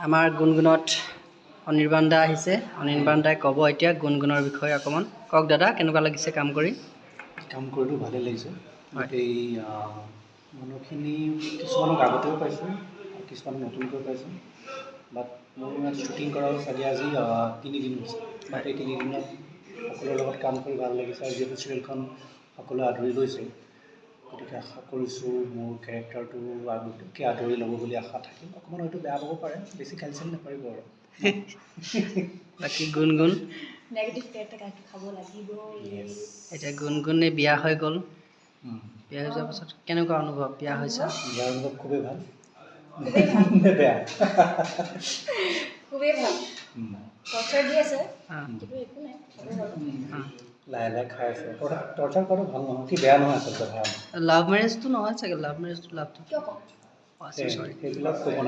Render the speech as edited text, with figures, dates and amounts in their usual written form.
আমাৰ গুণগুণত অনিৰ্বাণ দা আহিছে। অনিৰ্বাণ দাই ক'ব এতিয়া গুণগুণৰ বিষয়ে অকণমান। কওক দাদা, কেনেকুৱা লাগিছে কাম কৰি? কাম কৰিতো ভালেই লাগিছে। হয়। গোটেই মানুহখিনি কিছুমানক আগতেও পাইছোঁ আৰু কিছুমান নতুনকৈ পাইছোঁ। বাট মোৰ ইয়াত শ্বুটিং কৰা চাগে আজি 3 দিন হৈছে। বাট এই 3 দিনত সকলোৰে লগত কাম কৰি ভাল লাগিছে আৰু যিহেতু চিৰিয়েলখন সকলোৱে আদৰি লৈছে, গতিকে আশা কৰিছোঁ মোৰ কেৰেক্টাৰটো আগতকৈ আদৰি ল'ব বুলি আশা থাকিল। অকণমান হয়তো বেয়া পাব পাৰে, বেছি গালি চালি নাপাৰিব আৰু। বাকী গুণগুণ নেগেটিভ কেৰেক্টাৰ খাব লাগিব। এতিয়া গুণগুণে বিয়া হৈ গ'ল। বিয়া হৈ যোৱাৰ পাছত কেনেকুৱা অনুভৱ? বিয়া হৈছে বিয়াৰ অনুভৱ খুবেই ভাল। খুবেই ভাল। বেয়া খুবেই ভাল। টৰ্চাৰ দি আছে অঁ, কিন্তু একো নাই, হ'ব বাৰু। অঁ। লাহে লাহে খাই আছে। টৰ্চাৰ কৰাটো ভাল নহয়, কি বেয়া নহয় আচলতে ভাল। লাভ মেৰেজটো নহয় চাগে? লাভ মেৰেজটো লাভটো কিয় কম? চৰি সেইবিলাক ক'ব